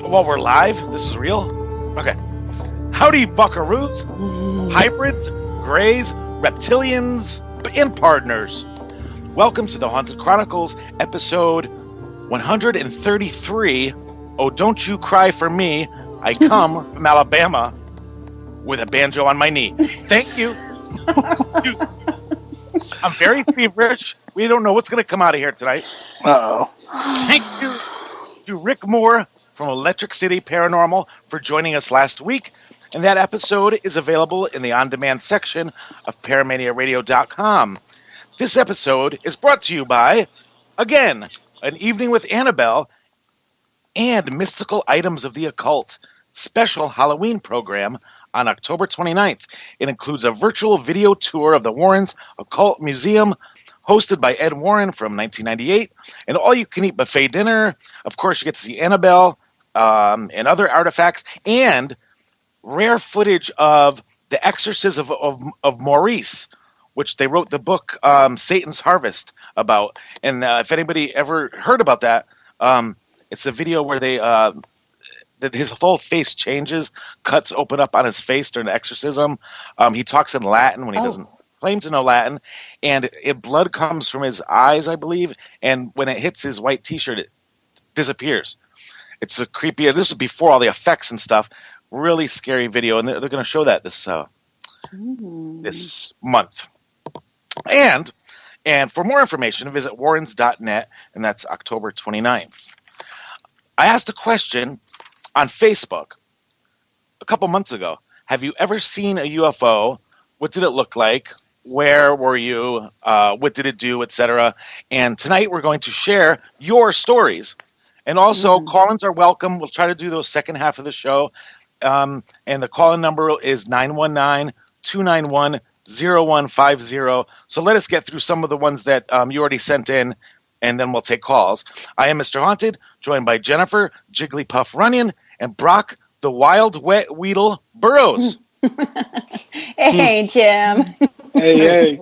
Well, we're live? This is real? Okay. Howdy, buckaroos, hybrids, greys, reptilians, and partners. Welcome to the Haunted Chronicles, episode 133. Oh, don't you cry for me. I come from Alabama with a banjo on my knee. Thank you. I'm very feverish. We don't know what's going to come out of here tonight. Uh-oh. Thank you to Rick Moore from Electric City Paranormal for joining us last week. And that episode is available in the on-demand section of paramaniaradio.com. This episode is brought to you by, again, An Evening with Annabelle and Mystical Items of the Occult special Halloween program on October 29th. It includes a virtual video tour of the Warrens Occult Museum hosted by Ed Warren from 1998, an all-you-can-eat buffet dinner. Of course, you get to see Annabelle and other artifacts, and rare footage of the exorcism of Maurice, which they wrote the book Satan's Harvest about. And if anybody ever heard about that, it's a video where they that his whole face changes, cuts open up on his face during the exorcism. He talks in Latin when he doesn't claim to know Latin, and blood comes from his eyes, I believe, and when it hits his white T-shirt, it disappears. It's a creepy. This is before all the effects and stuff. Really scary video, and they're going to show that this month. And for more information, visit warrens.net, and that's October 29th. I asked a question on Facebook a couple months ago. Have you ever seen a UFO? What did it look like? Where were you? What did it do, etc.? And tonight we're going to share your stories. And also, call-ins are welcome. We'll try to do those second half of the show. And the call-in number is 919-291-0150. So let us get through some of the ones that you already sent in, and then we'll take calls. I am Mr. Haunted, joined by Jennifer Jigglypuff Runyon and Brock the Wild Wet Weedle Burrows. Hey, Jim. Hey.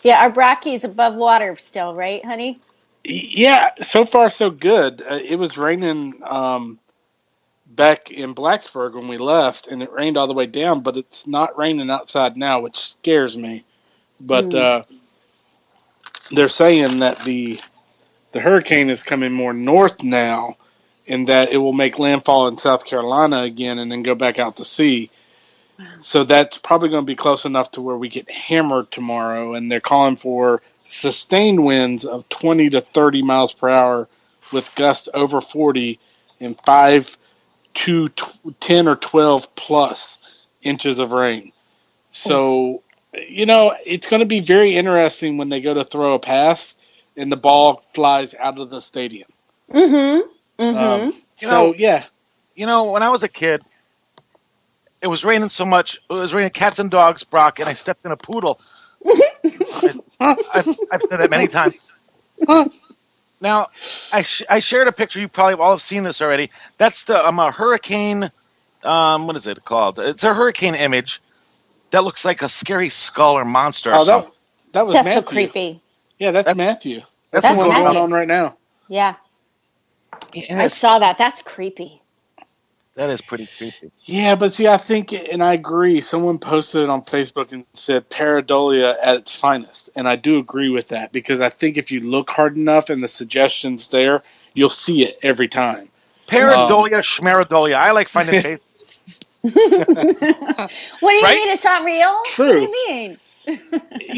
Yeah, our brachy's above water still, right, honey? Yeah, so far so good. It was raining back in Blacksburg when we left, and it rained all the way down, but it's not raining outside now, which scares me. But they're saying that the hurricane is coming more north now, and that it will make landfall in South Carolina again and then go back out to sea. Wow. So that's probably going to be close enough to where we get hammered tomorrow, and they're calling for sustained winds of 20 to 30 miles per hour with gusts over 40 and 5 to 10 or 12 plus inches of rain. So, it's going to be very interesting when they go to throw a pass and the ball flies out of the stadium. Mm-hmm. When I was a kid, it was raining so much. It was raining cats and dogs, Brock, and I stepped in a poodle. I've said that many times. Now, I shared a picture. You probably all have seen this already. That's a hurricane. What is it called? It's a hurricane image that looks like a scary skull or monster. Or something. That was That's Matthew. So creepy. Yeah, that's Matthew. That's That's what's Matthew. going on right now. Yeah. I saw that. That's creepy. That is pretty creepy. Yeah, but see, I think, and I agree, someone posted it on Facebook and said pareidolia at its finest. And I do agree with that, because I think if you look hard enough and the suggestions there, you'll see it every time. Pareidolia, schmeridolia. I like finding faces. What do you mean it's not real? True. What do you mean?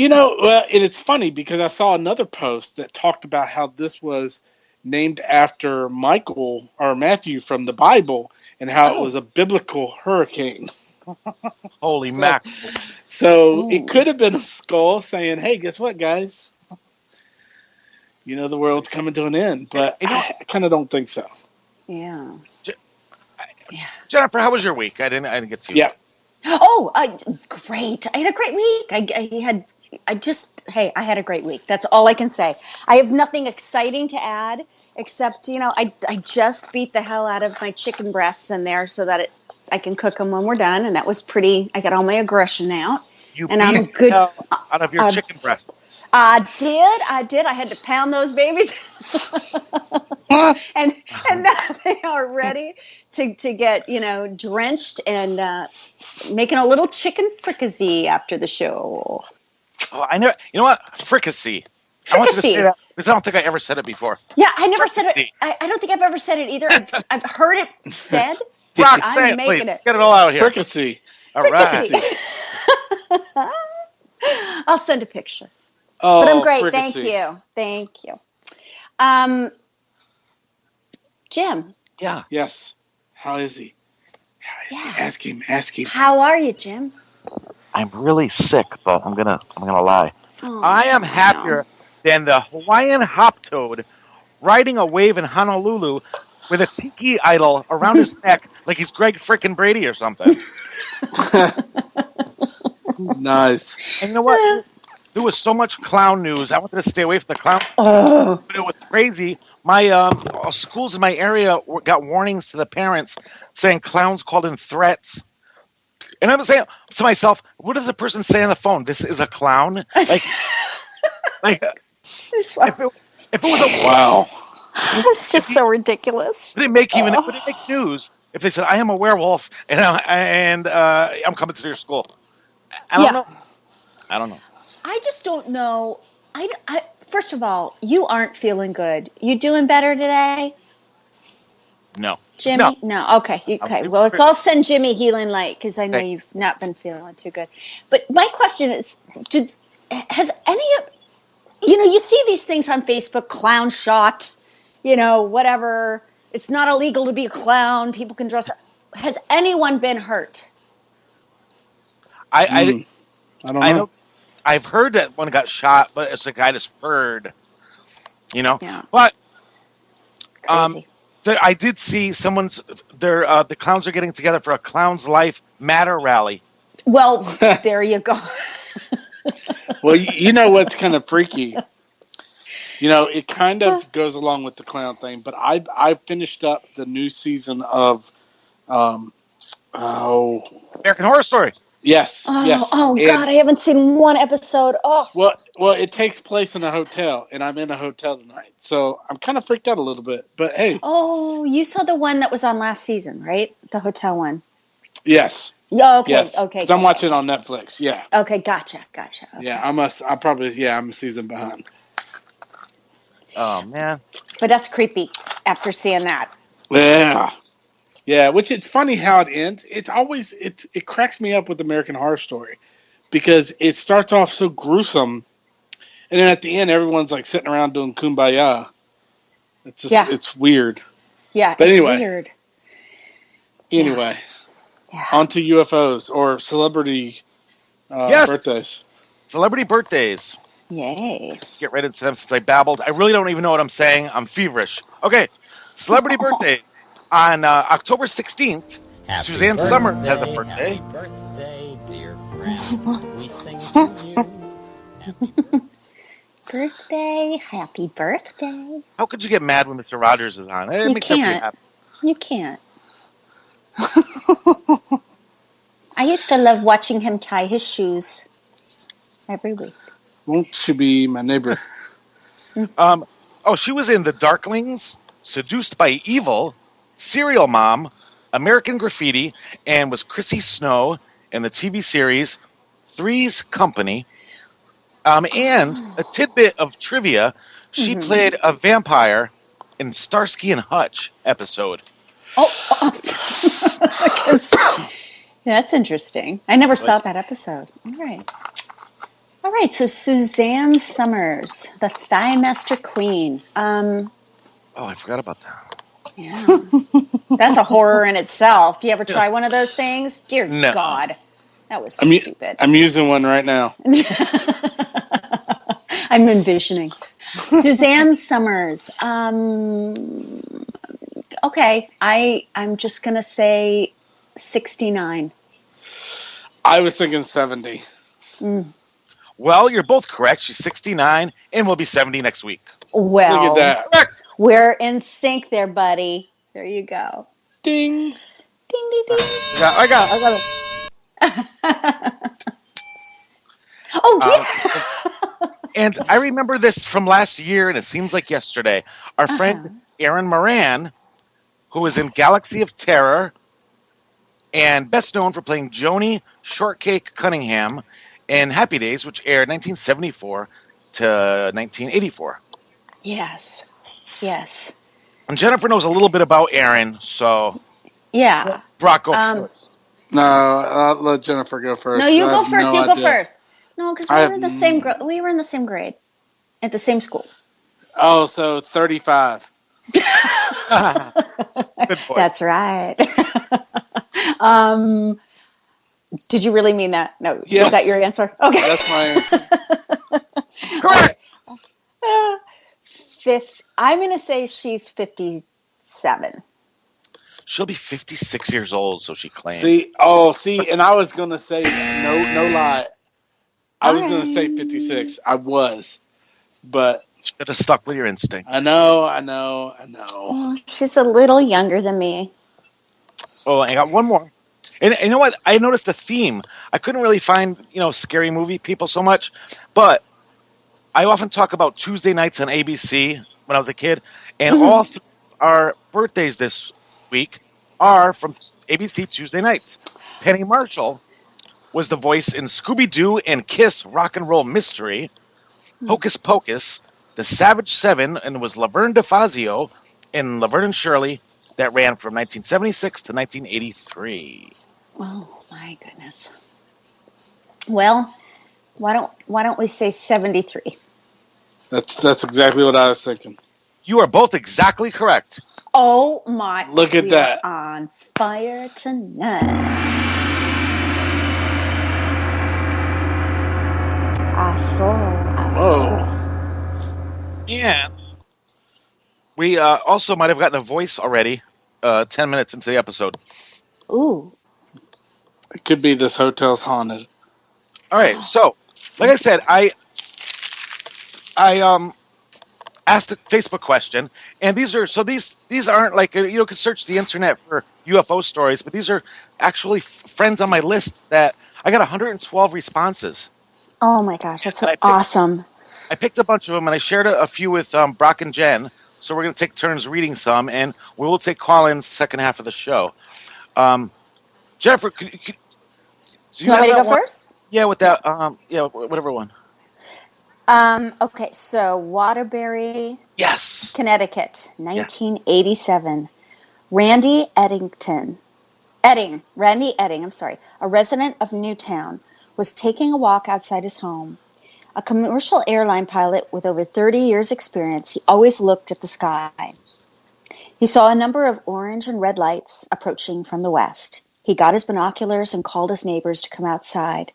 Well, and it's funny because I saw another post that talked about how this was named after Michael or Matthew from the Bible, and how it was a biblical hurricane. Holy mackerel. So it could have been a skull saying, hey, guess what, guys? The world's coming to an end. But I kind of don't think so. Yeah. Jennifer, how was your week? I didn't get to you. Yeah. Oh, great. I had a great week. I had a great week. That's all I can say. I have nothing exciting to add except, I just beat the hell out of my chicken breasts in there so that I can cook them when we're done. And that was I got all my aggression out. I'm good. Out of your chicken breast. I did. I had to pound those babies. and now they are ready to get drenched and making a little chicken fricassee after the show. Oh, I never. You know what? Fricassee. I want you to say Fricassee. that because I don't think I ever said it before. Yeah, I never said it. Fricassee. I don't think I've ever said it either. I've heard it said, but Brock, say I'm it, please. making it. Get it all out here. Fricassee. All right. Fricassee. I'll send a picture. But I'm Oh, great. Thank fricassee. you. Thank you. Um, Jim, Yeah. Yes. How is he? How is Yeah. he? Ask him. Ask him. how are you, Jim? I'm really sick, but I'm gonna lie. Oh, I am no. happier than the Hawaiian hop toad riding a wave in Honolulu with a tiki idol around his neck like he's Greg frickin' Brady or something. Nice. And you know what? There was so much clown news. I wanted to stay away from the clown, Oh, but it was crazy. My schools in my area got warnings to the parents saying clowns called in threats. And I'm saying to myself, what does a person say on the phone? This is a clown? Like it's if it was a Wow. just so ridiculous. would it make news if they said I am a werewolf and I'm coming to your school? I don't know. I don't know. I just don't know. First of all, you aren't feeling good. You doing better today, No. Jimmy? No. Okay. Okay. Well, let's all send Jimmy healing light because I know Thank you've not been feeling too good. But my question is, has any of you see these things on Facebook, clown shot, whatever. It's not illegal to be a clown. People can dress up. Has anyone been hurt? I I don't I know. know. I've heard that one got shot, but it's the guy that's heard. Yeah. But Crazy. I did see the clowns are getting together for a Clowns Life Matter rally. Well, there you go. Well, you know what's kind of freaky? It kind of goes along with the clown thing, but I finished up the new season of um oh American Horror Story. yes, yes. Oh And God, I haven't seen one episode. Oh, well, it takes place in a hotel, and I'm in a hotel tonight, so I'm kind of freaked out a little bit. But hey, you saw the one that was on last season, right? The hotel one. yes, Yeah. Okay. yes. Okay. 'Cause I'm watching it on Netflix. Yeah, Okay. Gotcha. Okay. yeah. I'm a season behind. Oh man. But that's creepy after seeing that. Yeah. Yeah, which it's funny how it ends. It cracks me up with American Horror Story because it starts off so gruesome, and then at the end everyone's like sitting around doing kumbaya. It's just Yeah. it's weird. Yeah. But It's anyway, weird. anyway, Yeah. on to UFOs or celebrity Yes. birthdays. Celebrity birthdays. Yay. Get right into them since I babbled. I really don't even know what I'm saying. I'm feverish. Okay. Celebrity birthdays. On October 16th, Happy Suzanne birthday, Summers has a birthday. Happy birthday, dear friend. We sing to you. Happy Birthday. Happy birthday. How could you get mad when Mr. Rogers is on? It You makes everybody can't. happy. You can't. I used to love watching him tie his shoes every week. Won't you be my neighbor? She was in The Darklings, Seduced by Evil, Serial Mom, American Graffiti, and was Chrissy Snow in the TV series Three's Company. And a tidbit of trivia, she played a vampire in Starsky and Hutch episode. That's interesting. I never saw that episode. All right. So Suzanne Summers, the Thigh Master Queen. I forgot about that. Yeah, that's a horror in itself. Do you ever try one of those things? Dear No. God, that was stupid. I'm using one right now. I'm envisioning Suzanne Summers. Okay, I'm just gonna say 69. I was thinking 70. Well, you're both correct. She's 69 and will be 70 next week. Well, Look at that. we're in sync there, buddy. There you go. Ding. Ding, ding, ding. I got it. Oh, yeah. And I remember this from last year, and it seems like yesterday. Our friend Aaron Moran, who is in Galaxy of Terror and best known for playing Joni Shortcake Cunningham in Happy Days, which aired 1974 to 1984. Yes. Yes. And Jennifer knows a little bit about Aaron, so Yeah. Brock, go first. No, I'll let Jennifer go first. No, 'cause you I go have first. no You go idea. first. No, because I we have were in the same we were in the same grade at the same school. Oh, so 35. Good boy. That's right. um, did you really mean that? No, is that Yes, your answer? Okay. that's my answer. Correct. I'm going to say she's 57. She'll be 56 years old, so she claimed. See, and I was gonna say no lie. I All was gonna say right. 56. I was, but Should have stuck with your instinct. I know. Well, she's a little younger than me. Oh, I got one more. And you know what? I noticed a theme. I couldn't really find, scary movie people so much, but I often talk about Tuesday nights on ABC when I was a kid, and Mhm. all our birthdays this week are from ABC Tuesday nights. Penny Marshall was the voice in Scooby Doo and Kiss Rock and Roll Mystery, Hocus Pocus, The Savage Seven, and was Laverne DeFazio in Laverne and Shirley that ran from 1976 to 1983. Oh my goodness. Well, why don't we say 73? That's exactly what I was thinking. You are both exactly correct. Oh my! Look at We are that. on fire tonight. I saw. Whoa. And we also might have gotten a voice already 10 minutes into the episode. Ooh. It could be this hotel's haunted. All right, so like I said, I asked a Facebook question, and these aren't like you can search the internet for UFO stories, but these are actually friends on my list that I got 112 responses. Oh my gosh, that's And so awesome. I picked a bunch of them, and I shared a few with Brock and Jen. So we're going to take turns reading some, and we will take call-ins second half of the show. Jennifer, do You you want have me to that go one? first? Yeah, with Yeah. that. Yeah, whatever one. Okay, so Waterbury, Yes. Connecticut, Yes. 1987. Randy Edding, I'm sorry, a resident of Newtown, was taking a walk outside his home. A commercial airline pilot with over 30 years' experience, he always looked at the sky. He saw a number of orange and red lights approaching from the west. He got his binoculars and called his neighbors to come outside.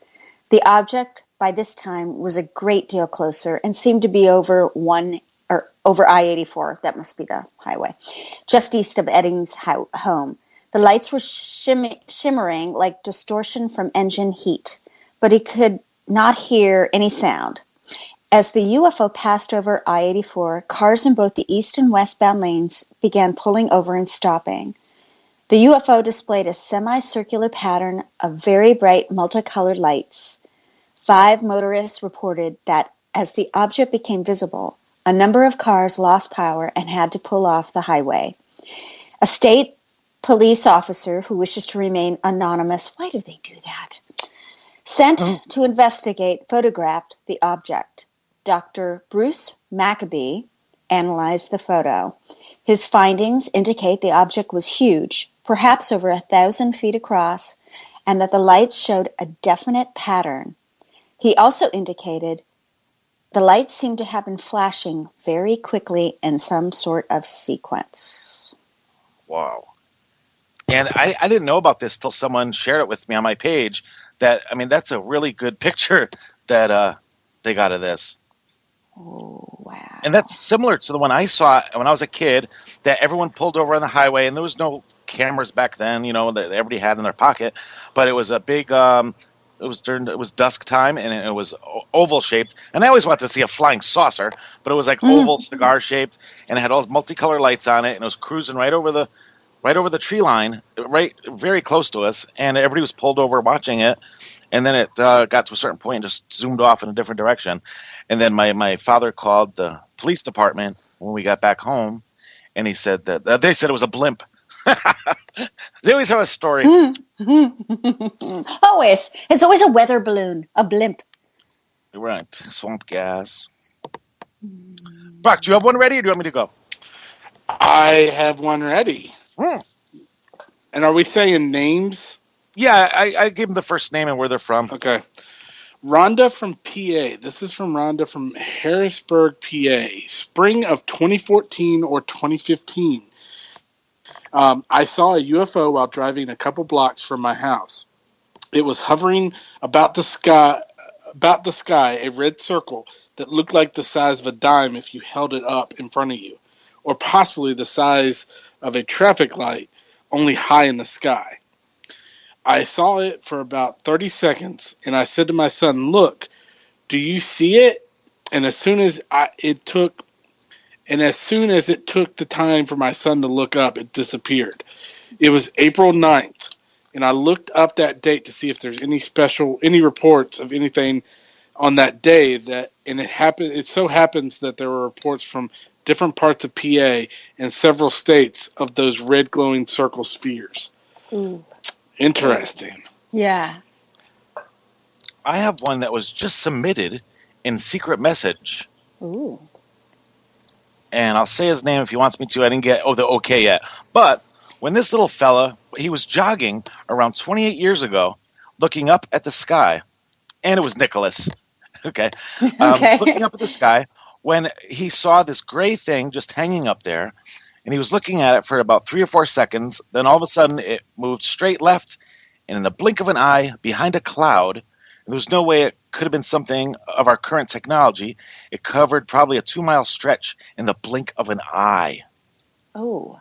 The object by this time was a great deal closer and seemed to be over I-84. That must be the highway, just east of Edding's home. The lights were shimmering like distortion from engine heat, but he could not hear any sound. As the UFO passed over I-84, cars in both the east and westbound lanes began pulling over and stopping. The UFO displayed a semicircular pattern of very bright multicolored lights. 5 motorists reported that as the object became visible, a number of cars lost power and had to pull off the highway. A state police officer who wishes to remain anonymous, why do they do that? Sent to investigate, photographed the object. Dr. Bruce Maccabee analyzed the photo. His findings indicate the object was huge, perhaps over 1,000 feet across, and that the lights showed a definite pattern. He also indicated the lights seemed to have been flashing very quickly in some sort of sequence. Wow. And I didn't know about this till someone shared it with me on my page. That's a really good picture that they got of this. Oh, wow. And that's similar to the one I saw when I was a kid, that everyone pulled over on the highway, and there was no cameras back then, that everybody had in their pocket. But it was a big, it was dusk time, and it was oval shaped. And I always wanted to see a flying saucer, but it was like oval cigar shaped, and it had all those multicolored lights on it, and it was cruising right over the tree line, right, very close to us, and everybody was pulled over watching it. And then it got to a certain point and just zoomed off in a different direction. And then my father called the police department when we got back home, and he said that they said it was a blimp. They always have a story. Always. It's always a weather balloon, a blimp. Right, swamp gas. Brock, do you have one ready, or do you want me to go? I have one ready. Hmm. And are we saying names? Yeah, I gave them the first name and where they're from. Okay. Rhonda from PA. This is from Rhonda from Harrisburg, PA. Spring of 2014 or 2015. I saw a UFO while driving a couple blocks from my house. It was hovering about the sky, a red circle that looked like the size of a dime if you held it up in front of you, or possibly the size of a traffic light, only high in the sky. I saw it for about 30 seconds, and I said to my son, "Look, do you see it?" And as soon as it took the time for my son to look up, it disappeared. It was April 9th, and I looked up that date to see if there's any reports of anything on that day. It so happens that there were reports from different parts of PA and several states of those red glowing circle spheres. Ooh. Interesting. Yeah. I have one that was just submitted in secret message. Ooh. And I'll say his name if he wants me to. I didn't get the okay yet. But when this little fella, he was jogging around 28 years ago, looking up at the sky, and it was Nicholas. Okay. Okay. Looking up at the sky when he saw this gray thing just hanging up there, and he was looking at it for about 3 or 4 seconds. Then all of a sudden, it moved straight left, and in the blink of an eye, behind a cloud, there was no way it could have been something of our current technology. It covered probably a 2-mile stretch in the blink of an eye. Oh.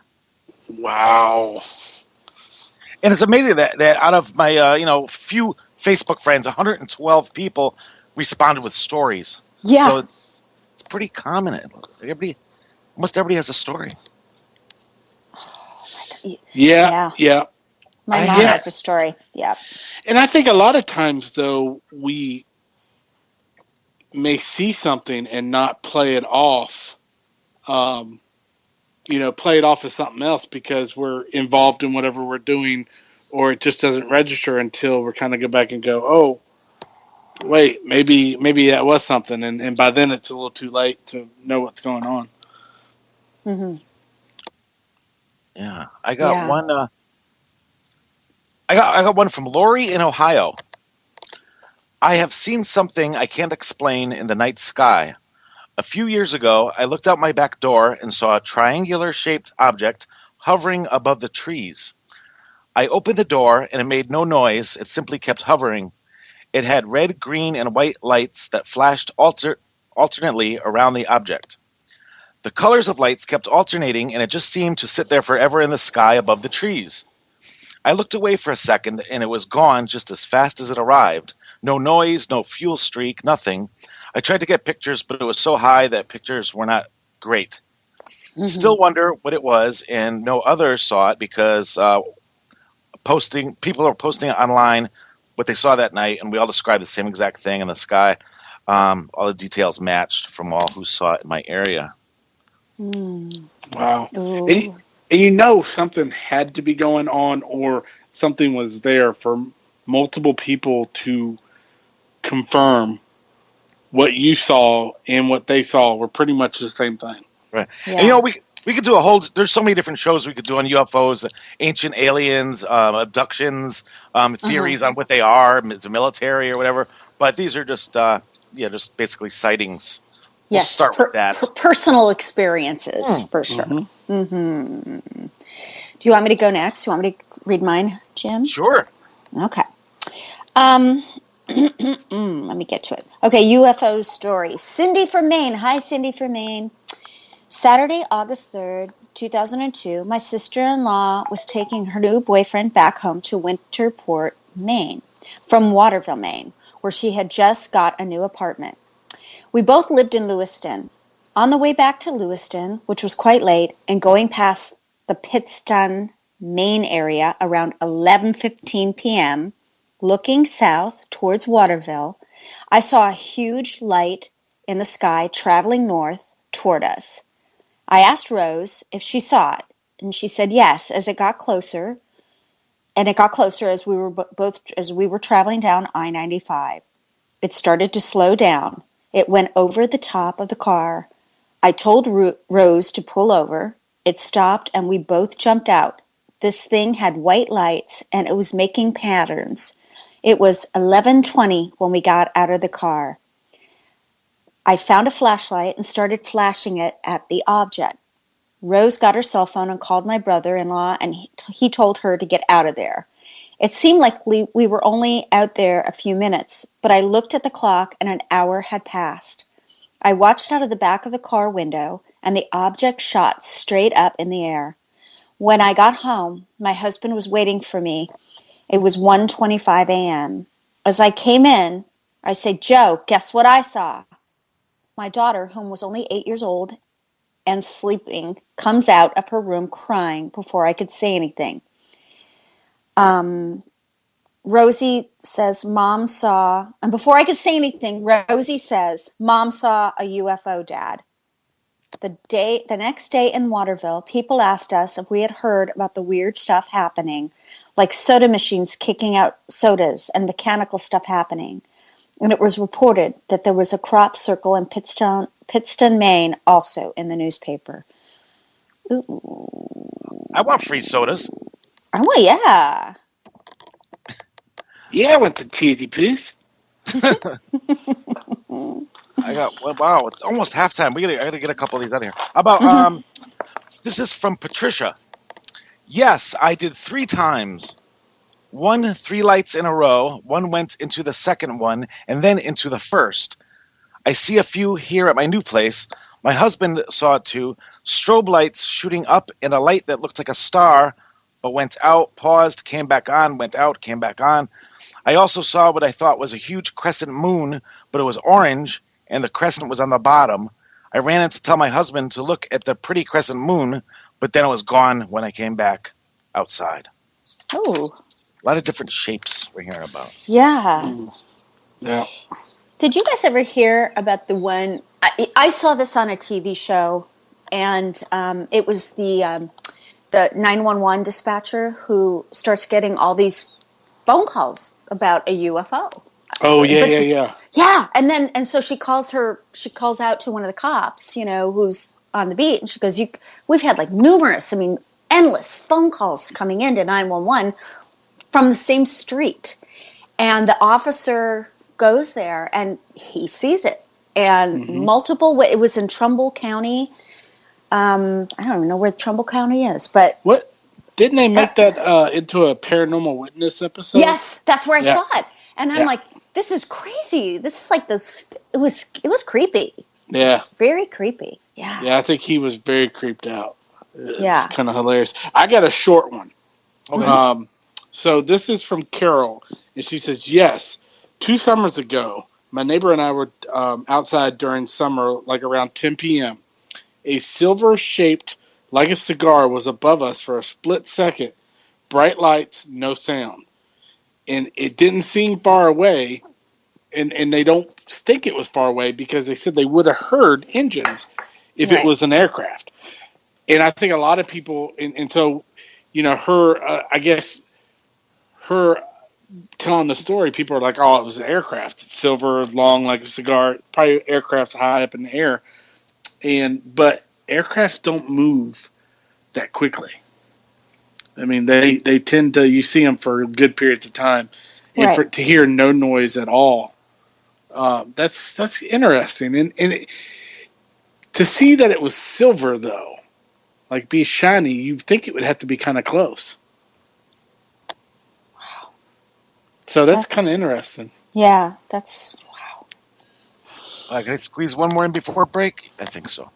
Wow. And it's amazing that out of my few Facebook friends, 112 people responded with stories. Yeah. So it's pretty common. Almost everybody has a story. Oh my God. Yeah. My I mom had- has a story. Yeah. And I think a lot of times, though, we may see something and not play it off, play it off as something else because we're involved in whatever we're doing, or it just doesn't register until we're kind of go back and go, oh, wait, maybe that was something. And by then it's a little too late to know what's going on. Mm-hmm. Yeah, I got Yeah. one. I got one from Lori in Ohio. I have seen something I can't explain in the night sky. A few years ago, I looked out my back door and saw a triangular-shaped object hovering above the trees. I opened the door and it made no noise. It simply kept hovering. It had red, green, and white lights that flashed alternately around the object. The colors of lights kept alternating, and it just seemed to sit there forever in the sky above the trees. I looked away for a second, and it was gone just as fast as it arrived. No noise, no fuel streak, nothing. I tried to get pictures, but it was so high that pictures were not great. Mm-hmm. Still wonder what it was, and no others saw it because people are posting online what they saw that night, and we all described the same exact thing in the sky. All the details matched from all who saw it in my area. Mm. Wow. Ooh. And something had to be going on, or something was there for multiple people to confirm what you saw and what they saw were pretty much the same thing. Right. Yeah. And we could do there's so many different shows we could do on UFOs, ancient aliens, abductions, theories on what they are, it's a military or whatever. But these are just just basically sightings. We'll Yes. start with that. Personal experiences, for sure. Mm-hmm. Mm-hmm. Do you want me to go next? Do you want me to read mine, Jim? Sure. Okay. Let me get to it. Okay, UFO stories. Cindy from Maine. Hi, Cindy from Maine. Saturday, August 3rd, 2002, my sister-in-law was taking her new boyfriend back home to Winterport, Maine, from Waterville, Maine, where she had just got a new apartment. We both lived in Lewiston. On the way back to Lewiston, which was quite late, and going past the Pittston, Maine area around 11:15 p.m., looking south towards Waterville, I saw a huge light in the sky traveling north toward us. I asked Rose if she saw it, and she said yes. As it got closer, and it got closer as we were traveling down I-95. It started to slow down. It went over the top of the car. I told Rose to pull over. It stopped, and we both jumped out. This thing had white lights, and it was making patterns. It was 11:20 when we got out of the car. I found a flashlight and started flashing it at the object. Rose got her cell phone and called my brother-in-law, and he told her to get out of there. It seemed like we were only out there a few minutes, but I looked at the clock and an hour had passed. I watched out of the back of the car window, and the object shot straight up in the air. When I got home, my husband was waiting for me. It was 1:25 a.m. As I came in, I said, "Joe, guess what I saw?" My daughter, whom was only 8 years old and sleeping, comes out of her room crying before I could say anything. Rosie says, Mom saw, and before I could say anything, Rosie says, Mom saw a UFO, Dad. The next day in Waterville, people asked us if we had heard about the weird stuff happening, like soda machines kicking out sodas and mechanical stuff happening. And it was reported that there was a crop circle in Pittston, Maine, also in the newspaper. Ooh. I want free sodas. Oh, yeah. Yeah, I went to Cheesy Poos. Wow, it's almost halftime. I gotta get a couple of these out of here. How about this is from Patricia. Yes, I did 3 times. 1, 3 lights in a row. One went into the second one and then into the first. I see a few here at my new place. My husband saw it too. Strobe lights shooting up and a light that looked like a star, but went out, paused, came back on, went out, came back on. I also saw what I thought was a huge crescent moon, but it was orange, and the crescent was on the bottom. I ran in to tell my husband to look at the pretty crescent moon, but then it was gone when I came back outside. Oh. A lot of different shapes we're hearing about. Yeah. Yeah. Did you guys ever hear about the one? I saw this on a TV show, and it was the 911 dispatcher who starts getting all these phone calls about a UFO. Oh, yeah. Yeah, and so she calls out to one of the cops, who's on the beat, and she goes, we've had like numerous, endless phone calls coming into 911 from the same street. And the officer goes there and he sees it. And it was in Trumbull County. I don't even know where Trumbull County is, but what? Didn't they make that into a Paranormal Witness episode? Yes, that's where I saw it. And I'm like, this is crazy. This is like this. It was creepy. Yeah. Very creepy. Yeah. Yeah, I think he was very creeped out. It's kind of hilarious. I got a short one. Okay. So this is from Carol, and she says, yes, 2 summers ago, my neighbor and I were outside during summer, like around 10 p.m. A silver-shaped, like a cigar, was above us for a split second. Bright lights, no sound. And it didn't seem far away, and they don't think it was far away because they said they would have heard engines if it was an aircraft. And I think a lot of people, and so, I guess her telling the story, people are like, oh, it was an aircraft. It's silver, long, like a cigar, probably aircraft high up in the air. But aircrafts don't move that quickly. They tend to, you see them for good periods of time. And to hear no noise at all, that's interesting. And to see that it was silver, though, like be shiny, you'd think it would have to be kind of close. Wow. So that's kind of interesting. Yeah, that's wow. Can I squeeze one more in before break? I think so.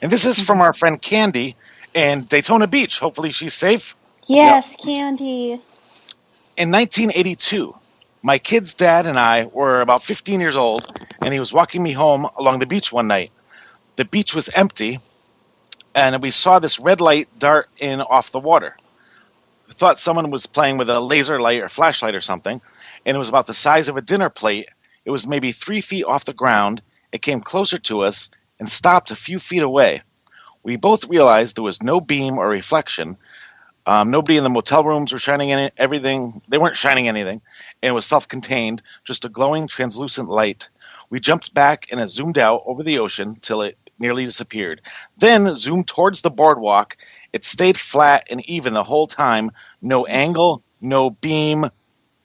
And this is from our friend Candy in Daytona Beach. Hopefully she's safe. Yes, Candy. In 1982, my kid's dad and I were about 15 years old, and he was walking me home along the beach one night. The beach was empty, and we saw this red light dart in off the water. We thought someone was playing with a laser light or flashlight or something, and it was about the size of a dinner plate. It was maybe 3 feet off the ground. It came closer to us and stopped a few feet away. We both realized there was no beam or reflection. Nobody in the motel rooms were shining everything. They weren't shining anything, and it was self-contained, just a glowing, translucent light. We jumped back, and it zoomed out over the ocean till it nearly disappeared. Then zoomed towards the boardwalk. It stayed flat and even the whole time. No angle, no beam,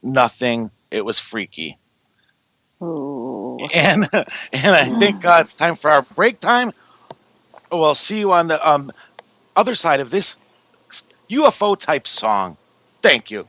nothing. It was freaky. Ooh. And and I think it's time for our break time. We'll see you on the other side of this UFO type song. Thank you.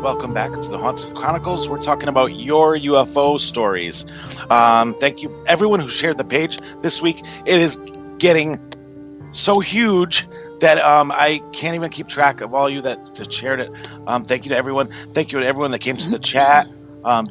Welcome back to the Haunted Chronicles. We're talking about your UFO stories. Thank you, everyone who shared the page this week. It is getting so huge that I can't even keep track of all you that shared it. Thank you to everyone. Thank you to everyone that came to the chat.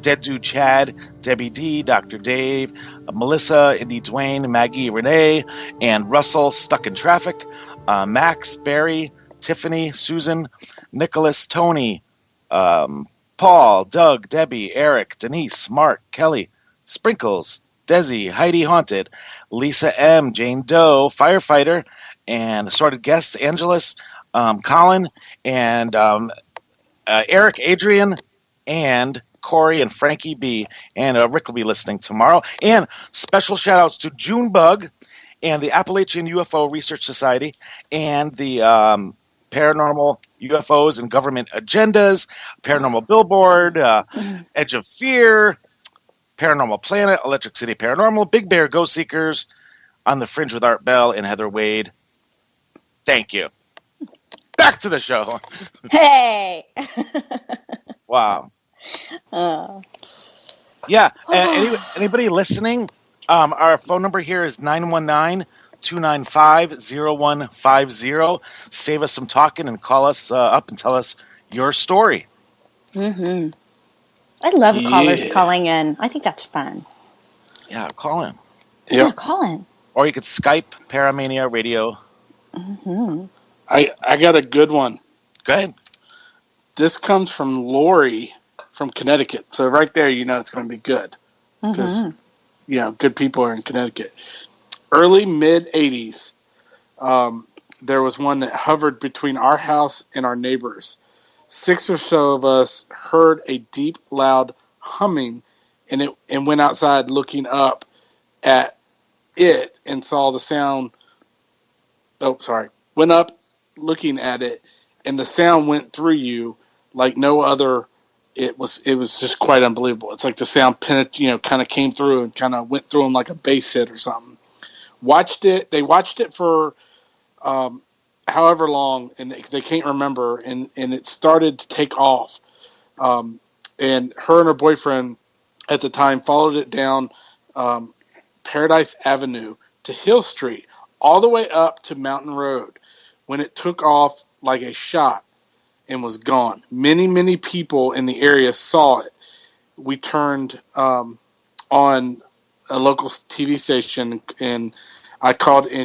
Dead Dude Chad, Debbie D, Dr. Dave, Melissa, Indy Dwayne, Maggie, Renee, and Russell, Stuck in Traffic, Max, Barry, Tiffany, Susan, Nicholas, Tony, Paul, Doug, Debbie, Eric, Denise, Mark, Kelly, Sprinkles, Desi, Heidi Haunted, Lisa M, Jane Doe, Firefighter, and assorted guests, Angelus, Colin, and Eric, Adrian, and Corey and Frankie B. And Rick will be listening tomorrow. And special shout outs to Junebug and the Appalachian UFO Research Society and the Paranormal UFOs and Government Agendas, Paranormal Billboard, Edge of Fear, Paranormal Planet, Electric City Paranormal, Big Bear Ghost Seekers, On the Fringe with Art Bell, and Heather Wade. Thank you. Back to the show. Hey. Wow. Oh. Yeah. Anybody listening? Our phone number here is 919-295-0150. Save us some talking and call us up and tell us your story. Mm-hmm. I love callers calling in. I think that's fun. Yeah, call in. Yeah, call in. Or you could Skype Paramania Radio. Mm-hmm. I got a good one. Go ahead. This comes from Lori from Connecticut. So right there, you know it's going to be good. Because, good people are in Connecticut. Early, mid-'80s, there was one that hovered between our house and our neighbors. 6 or so of us heard a deep, loud humming and went outside looking up at it and saw the sound. Oh, sorry. Went up looking at it, and the sound went through you like no other. It was just quite unbelievable. It's like the sound kind of came through and kind of went through them like a bass hit or something. They watched it for however long, and they can't remember, and it started to take off. And her and her boyfriend at the time followed it down Paradise Avenue to Hill Street, all the way up to Mountain Road, when it took off like a shot and was gone. Many, many people in the area saw it. We turned on a local TV station, and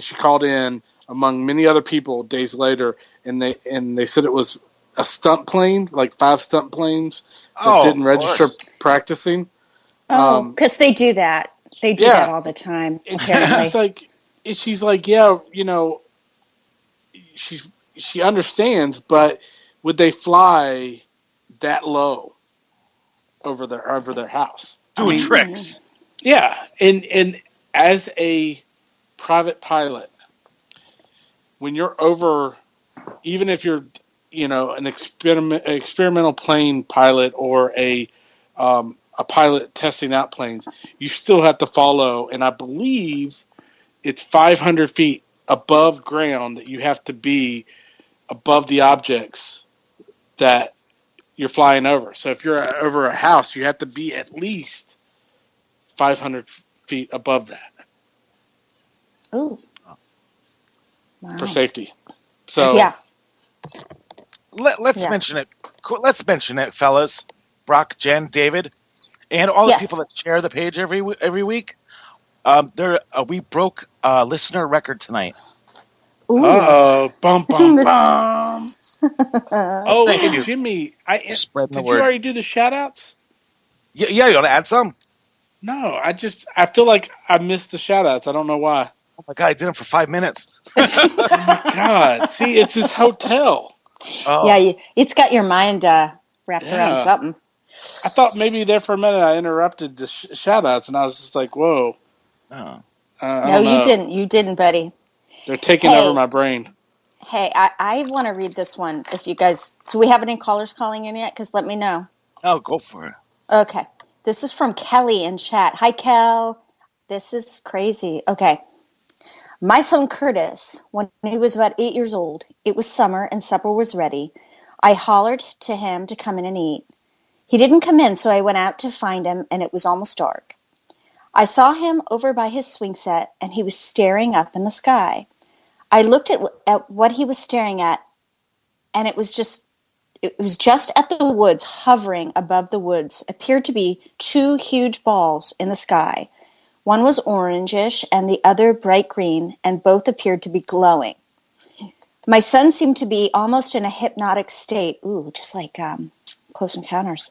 she called in among many other people days later, and they said it was a stunt plane, like 5 stunt planes that didn't register practicing. Oh, because they do that. They do that all the time. Apparently. She's like, yeah, she understands, but would they fly that low over their house? Do a trick. Yeah, and as a private pilot, when you're over, even if you're an experimental plane pilot or a pilot testing out planes, you still have to follow, and I believe it's 500 feet above ground that you have to be above the objects that you're flying over. So if you're over a house, you have to be at least 500 feet above that. Ooh. Wow. For safety. So yeah. Let's mention it. Let's mention it, fellas. Brock, Jen, David, and all the people that share the page every week. We broke a listener record tonight. Ooh. Uh-oh. Bum, bum, bum. Oh, Thank and you Jimmy, for spreading the did you word. already do the shout-outs? Yeah, you want to add some? No, I feel like I missed the shout-outs. I don't know why. Oh my god, I did them for 5 minutes. Oh my God. See, it's his hotel. Oh, Yeah, it's got your mind wrapped around Yeah. something. I thought maybe there for a minute I interrupted the shout-outs, and I was just like, whoa. no. I No, don't you know. didn't. You didn't, buddy. They're taking over Hey, my brain. I want to read this one. If you guys, do we have any callers calling in yet? Because let me know. No, go for it. Okay. This is from Kelly in chat. Hi, Kel. This is crazy. Okay. My son Curtis, when he was about 8 years old, it was summer and supper was ready. I hollered to him to come in and eat. He didn't come in, so I went out to find him, and it was almost dark. I saw him over by his swing set, and he was staring up in the sky. I looked at what he was staring at, and it was just at the woods, hovering above the woods, appeared to be two huge balls in the sky. One was orangish and the other bright green, and both appeared to be glowing. My son seemed to be almost in a hypnotic state. Ooh, just like Close Encounters.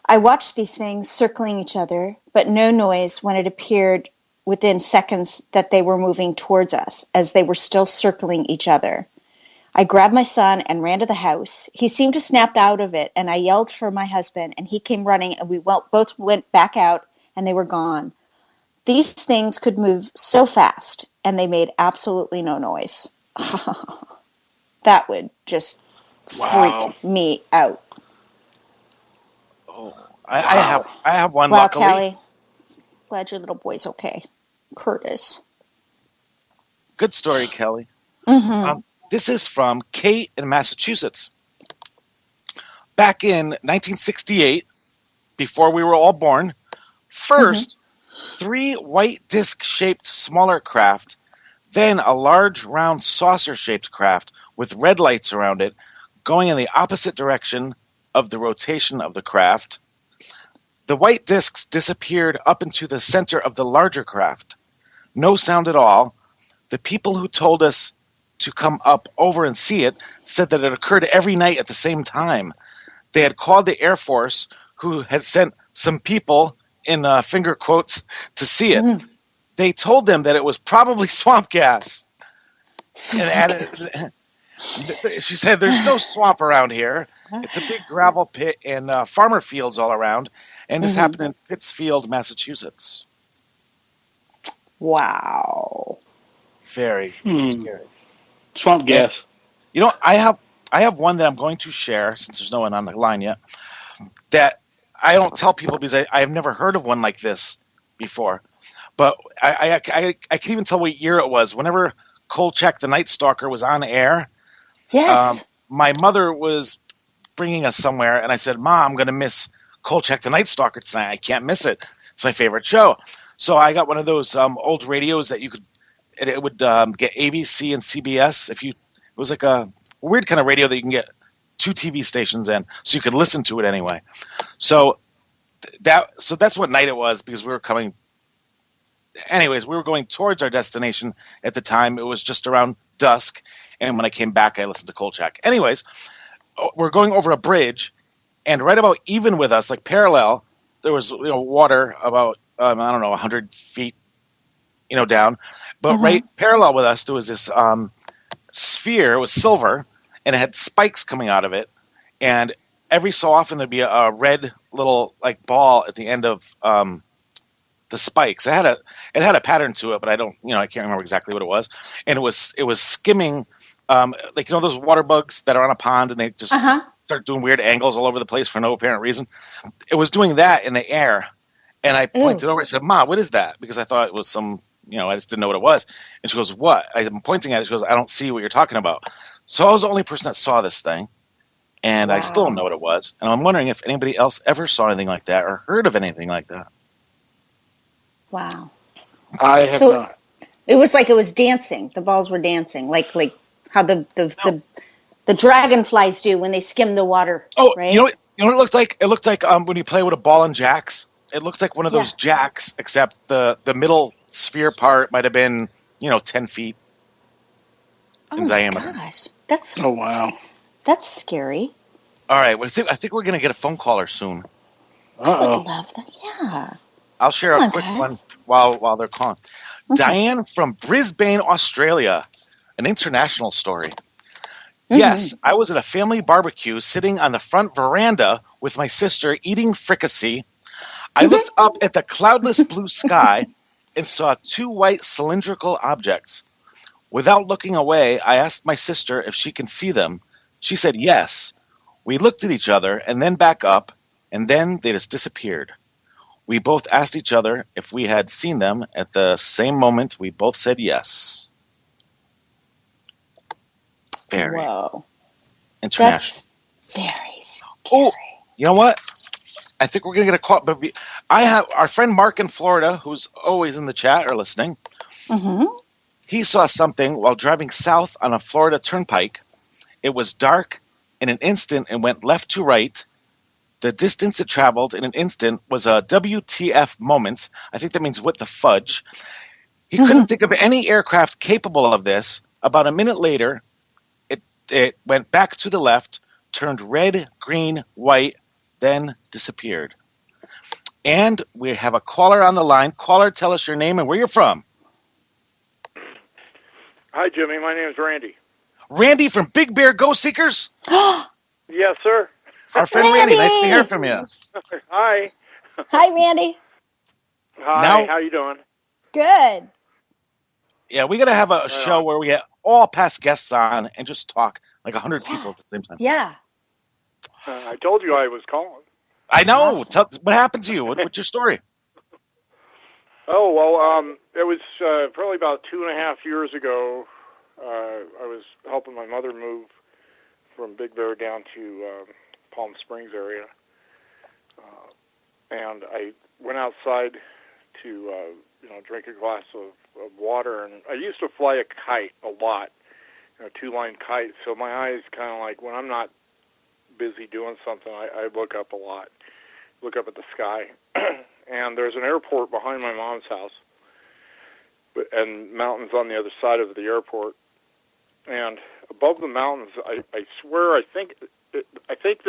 I watched these things circling each other, but no noise when it appeared within seconds that they were moving towards us, as they were still circling each other. I grabbed my son and ran to the house. He seemed to snap out of it, and I yelled for my husband, and he came running, and we both went back out, and they were gone. These things could move so fast, and they made absolutely no noise. That would just Wow. freak me out. Oh, Wow. I have one. Wow, Luckily, Callie. Glad your little boy's okay. Curtis. good story, Kelly. Mm-hmm. This is from Kate in Massachusetts. Back in 1968, before we were all born, Mm-hmm. first three white disc-shaped smaller craft, then a large round saucer-shaped craft with red lights around it, going in the opposite direction of the rotation of the craft. The white discs disappeared up into the center of the larger craft. No sound at all. The people who told us to come up over and see it said that it occurred every night at the same time. They had called the Air Force, who had sent some people, in finger quotes, to see it. Mm-hmm. They told them that it was probably swamp gas. And Swamp gas. added, she said, "There's no swamp around here. It's a big gravel pit and farmer fields all around. And this Mm-hmm. happened in Pittsfield, Massachusetts." Wow. Very Hmm. scary. Swamp And, gas. I have one that I'm going to share since there's no one on the line yet. That I don't tell people because I have never heard of one like this before. But I can even tell what year it was. Whenever Kolchak the Night Stalker was on air, Yes. my mother was bringing us somewhere, and I said, "Ma, I'm going to miss Kolchak the Night Stalker tonight. I can't miss it. It's my favorite show." So I got one of those old radios that you could. It would get ABC and CBS. It was like a weird kind of radio that you can get two TV stations in, so you could listen to it anyway. So that's what night it was because we were coming. Anyways, we were going towards our destination at the time. It was just around dusk, and when I came back, I listened to Kolchak. Anyways, we're going over a bridge, and right about even with us, like parallel, there was water about I don't know 100 feet down, but Mm-hmm. right parallel with us there was this sphere. It was silver, and it had spikes coming out of it, and every so often there'd be a red little like ball at the end of the spikes. It had a pattern to it, but I can't remember exactly what it was. And it was skimming, like those water bugs that are on a pond and they just Uh-huh. start doing weird angles all over the place for no apparent reason. It was doing that in the air, and I Ew. pointed over and said, "Ma, what is that?" Because I thought it was some, I just didn't know what it was. And she goes, "What?" I'm pointing at it. She goes, "I don't see what you're talking about." So I was the only person that saw this thing, and I still don't know Wow. what it was. And I'm wondering if anybody else ever saw anything like that or heard of anything like that. Wow. I have So not. it was like it was dancing. The balls were dancing, like how the dragonflies do when they skim the water, Oh, right? you know what it looked like? It looked like when you play with a ball and jacks. It looks like one of Yeah. those jacks, except the middle sphere part might have been, 10 feet in Oh my diameter. gosh, Oh wow. that's scary. All right, well, I think we're going to get a phone caller soon. I would Uh-oh. love that. Yeah. I'll share Come a on, quick one guys. while they're calling. Okay. Diane from Brisbane, Australia, an international story. Mm-hmm. Yes, I was at a family barbecue sitting on the front veranda with my sister eating fricassee. I looked up at the cloudless blue sky and saw two white cylindrical objects. Without looking away, I asked my sister if she can see them. She said yes. We looked at each other and then back up, and then they just disappeared. We both asked each other if we had seen them. At the same moment, we both said yes. Very Whoa. international. That's very scary. Oh, you know what? I think we're gonna get a call. But I have our friend Mark in Florida, who's always in the chat or listening. Mm-hmm. He saw something while driving south on a Florida turnpike. It was dark. In an instant, it went left to right. The distance it traveled in an instant was a WTF moment. I think that means what the fudge. He couldn't think of any aircraft capable of this. About a minute later, it went back to the left, turned red, green, white, then disappeared. And we have a caller on the line. Caller, tell us your name and where you're from. Hi, Jimmy. My name is Randy. Randy from Big Bear Ghost Seekers? Yes, sir. Our friend Randy, nice to hear from you. Hi. Hi, Randy. Hi. Now- How you doing? Good. Yeah, we got to have a Right show on. where we get all past guests on and just talk like 100 people at the same time. Yeah. I told you I was calling. I know. Awesome. Tell, what happened to you? What's your story? Oh, well, it was probably about 2.5 years ago. I was helping my mother move from Big Bear down to Palm Springs area. And I went outside to, drink a glass of water. And I used to fly a kite a lot, two-line kite. So my eyes kind of like, when I'm not busy doing something, I look up a lot, look up at the sky. And there's an airport behind my mom's house, and mountains on the other side of the airport. And above the mountains, I swear, I think that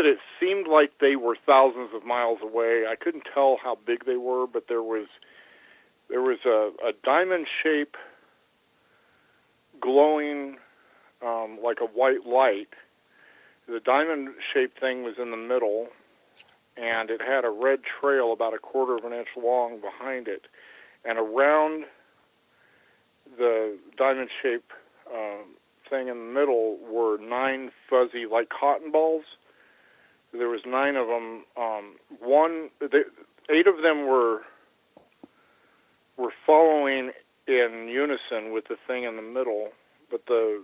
it seemed like they were thousands of miles away. I couldn't tell how big they were, but there was a diamond shape glowing like a white light. The diamond-shaped thing was in the middle, and it had a red trail about 1/4 of an inch long behind it. And around the diamond-shaped thing in the middle were 9 fuzzy, like cotton balls. There was 9 of them. 8 of them were following in unison with the thing in the middle, but there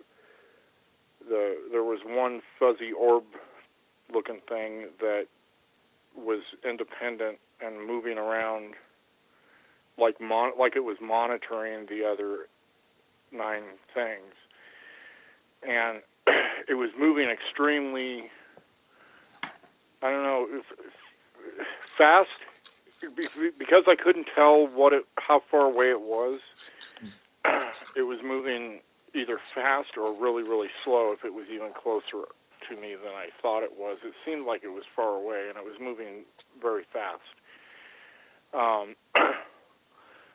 was one fuzzy orb-looking thing that was independent and moving around like it was monitoring the other 9 things. And it was moving extremely, I don't know, fast, because I couldn't tell how far away it was. It was moving either fast or really, really slow, if it was even closer to me than I thought it was. It seemed like it was far away, and it was moving very fast.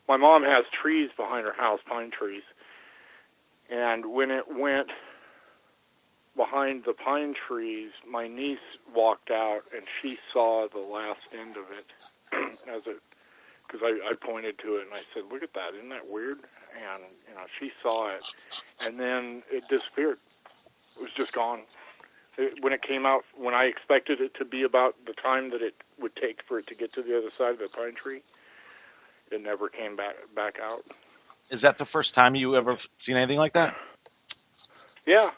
My mom has trees behind her house, pine trees, and when it went behind the pine trees, my niece walked out, and she saw the last end of it, because I pointed to it, and I said, "Look at that, isn't that weird?" And, she saw it, and then it disappeared. It was just gone. When it came out, when I expected it to be about the time that it would take for it to get to the other side of the pine tree, it never came back out. Is that the first time you ever seen anything like that? Yeah,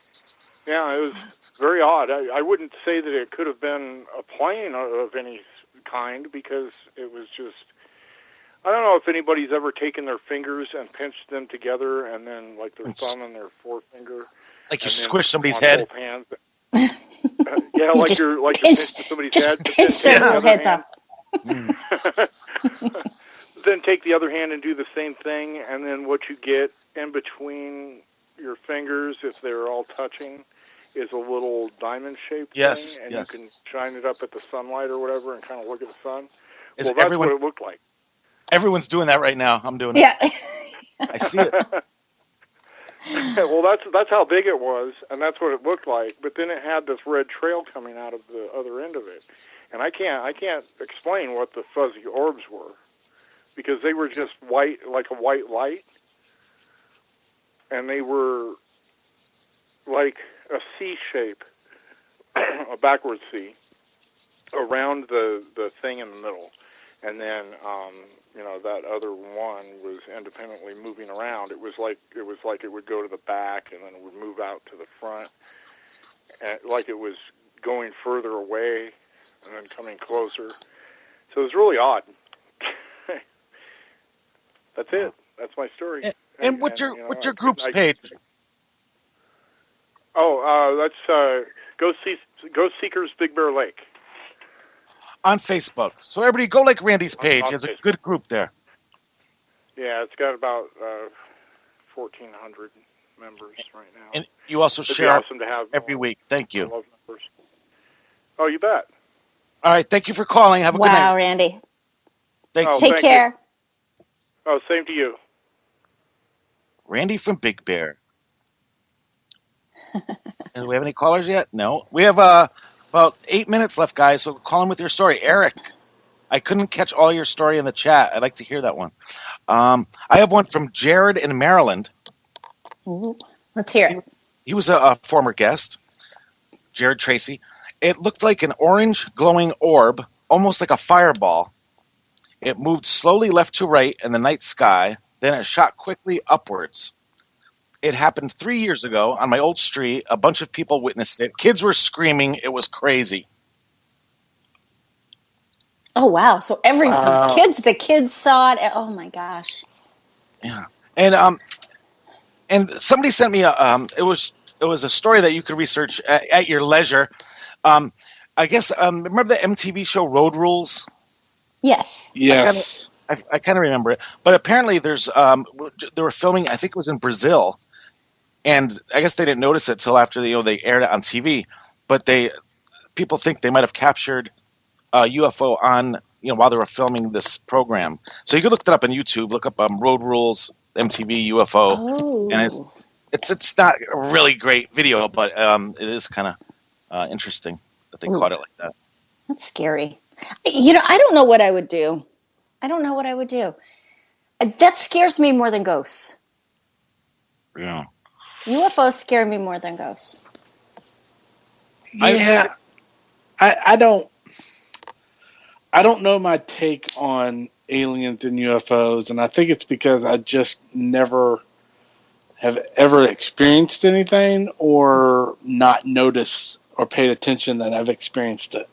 it was very odd. I wouldn't say that it could have been a plane of any kind, because it was just, I don't know if anybody's ever taken their fingers and pinched them together, and then like their thumb and their forefinger, Like you and squish then somebody's on head? both hands. Yeah, like you're pinching somebody's head, but then pinch their taking the little other heads hand. off. then take the other hand and do the same thing, and then what you get in between your fingers, if they're all touching, is a little diamond-shaped thing, and you can shine it up at the sunlight or whatever and kind of look at the sun. Well, that's what it looked like. Everyone's doing that right now. I'm doing it. Yeah. I see it. Well, that's how big it was, and that's what it looked like. But then it had this red trail coming out of the other end of it, and I can't explain what the fuzzy orbs were, because they were just white, like a white light, and they were like a C shape, a backward C, around the thing in the middle. And then, that other one was independently moving around. It was like it would go to the back and then it would move out to the front, and like it was going further away and then coming closer. So it was really odd. That's it. That's my story. And what's your group's page? Oh, that's Ghost Seekers Big Bear Lake. On Facebook. So everybody go like Randy's page. There's a good group there. Yeah, it's got about 1,400 members right now. And you also share awesome to have every week. Thank you. I love members. Oh, you bet. All right. Thank you for calling. Have a good night. Wow, Randy. Take care. Oh, same to you. Randy from Big Bear. Do we have any callers yet? No. We have about 8 minutes left, guys, so call in with your story. Eric, I couldn't catch all your story in the chat. I'd like to hear that one. I have one from Jared in Maryland. Let's hear it. He was a former guest, Jared Tracy. It looked like an orange glowing orb, almost like a fireball. It moved slowly left to right in the night sky, then it shot quickly upwards. It happened 3 years ago on my old street. A bunch of people witnessed it. Kids were screaming. It was crazy. Oh, wow. So the kids saw it. Oh, my gosh. Yeah. And somebody sent me it was a story that you could research at your leisure. I guess, remember the MTV show Road Rules? Yes. Yes. I kind of remember it. But apparently they were filming, I think it was in Brazil. And I guess they didn't notice it till after they aired it on TV. But people think they might have captured a UFO on while they were filming this program. So you can look that up on YouTube. Look up Road Rules MTV UFO, and it's not a really great video, but it is kind of interesting that they caught it like that. That's scary. I don't know what I would do. That scares me more than ghosts. Yeah. UFOs scare me more than ghosts. Yeah. I don't know my take on aliens and UFOs, and I think it's because I just never have ever experienced anything or not noticed or paid attention that I've experienced it.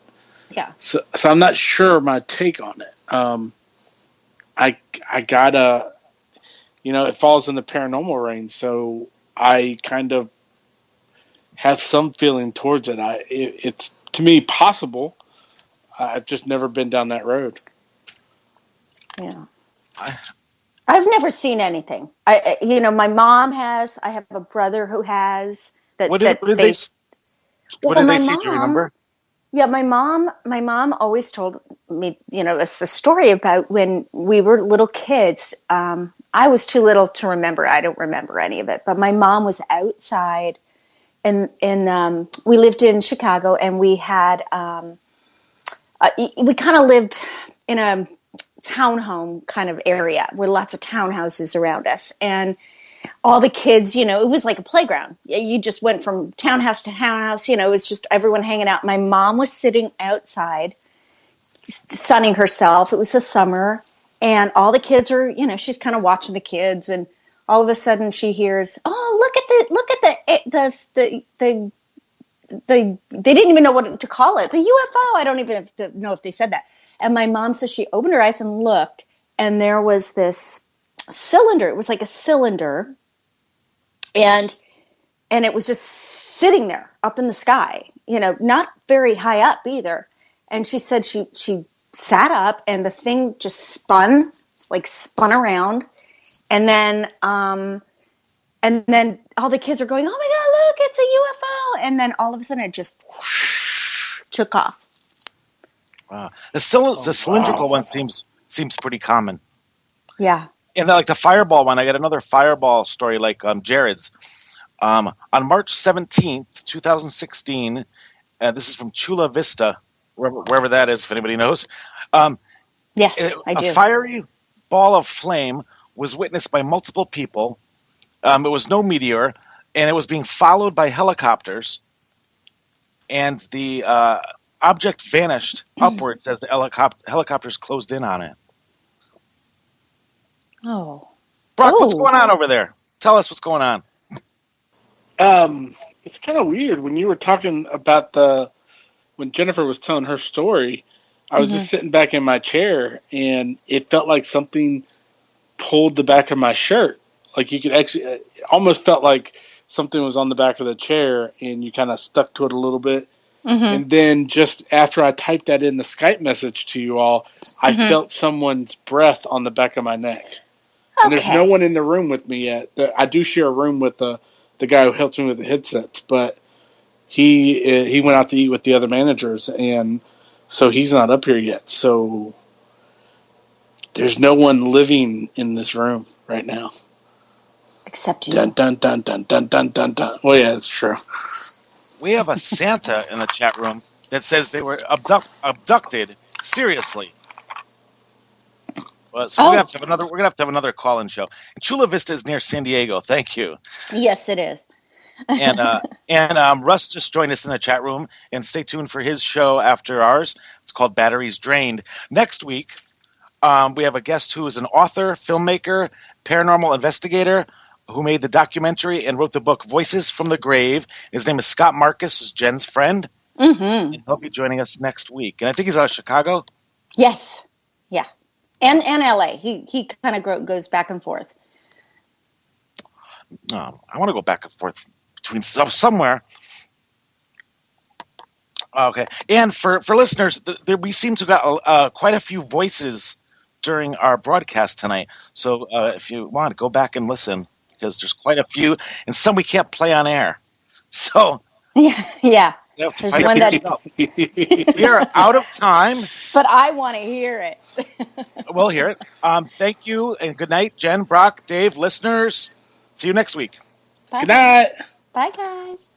Yeah. So I'm not sure my take on it. I gotta, it falls in the paranormal range, so I kind of have some feeling towards it. It's to me possible. I've just never been down that road. Yeah. I've never seen anything. My mom has. I have a brother who has. What did they see? Do you remember? Yeah, my mom always told me, it's the story about when we were little kids. I was too little to remember. I don't remember any of it. But my mom was outside, and we lived in Chicago, and we had we kind of lived in a townhome kind of area with lots of townhouses around us, and all the kids, it was like a playground. You just went from townhouse to townhouse, it was just everyone hanging out. My mom was sitting outside sunning herself. It was the summer, and all the kids are, she's kind of watching the kids, and all of a sudden she hears, "Oh, they didn't even know what to call it. The UFO." I don't even know if they said that. And my mom says she opened her eyes and looked, and there was this cylinder. It was like a cylinder, and it was just sitting there up in the sky, not very high up either. And she said she sat up, and the thing just spun like spun around, and then all the kids are going, "Oh my God, look, it's a UFO!" And then all of a sudden, it just whoosh, took off. Wow. The cylindrical one seems pretty common. Yeah. And like the fireball one, I got another fireball story like Jared's. On March 17th, 2016, this is from Chula Vista, wherever that is, if anybody knows. Yes, I do. A fiery ball of flame was witnessed by multiple people. It was no meteor, and it was being followed by helicopters. And the object vanished upwards as the helicopters closed in on it. Oh. Brock, what's going on over there? Tell us what's going on. It's kind of weird when you were talking about when Jennifer was telling her story. I was just sitting back in my chair, and it felt like something pulled the back of my shirt. Like you could actually, it almost felt like something was on the back of the chair, and you kind of stuck to it a little bit. And then just after I typed that in the Skype message to you all, I felt someone's breath on the back of my neck. And there's no one in the room with me yet. I do share a room with the guy who helps me with the headsets, but he went out to eat with the other managers, and so he's not up here yet. So there's no one living in this room right now. Except you. Dun, dun, dun, dun, dun, dun, dun, dun. Well, yeah, that's true. We have a Santa in the chat room that says they were abducted. Seriously. So we're gonna have to have another call-in show. And Chula Vista is near San Diego. Thank you. Yes, it is. And Russ just joined us in the chat room. And stay tuned for his show after ours. It's called Batteries Drained. Next week, we have a guest who is an author, filmmaker, paranormal investigator who made the documentary and wrote the book Voices from the Grave. His name is Scott Marcus, who's Jen's friend. And he'll be joining us next week. And I think he's out of Chicago. Yes. Yeah. And LA. He kind of goes back and forth. I want to go back and forth between somewhere. Okay. And for listeners, we seem to got quite a few voices during our broadcast tonight. So if you want, go back and listen, because there's quite a few, and some we can't play on air. So yeah. There's one that we are out of time. But I want to hear it. We'll hear it. Thank you, and good night, Jen, Brock, Dave, listeners. See you next week. Bye. Good night. Bye, guys.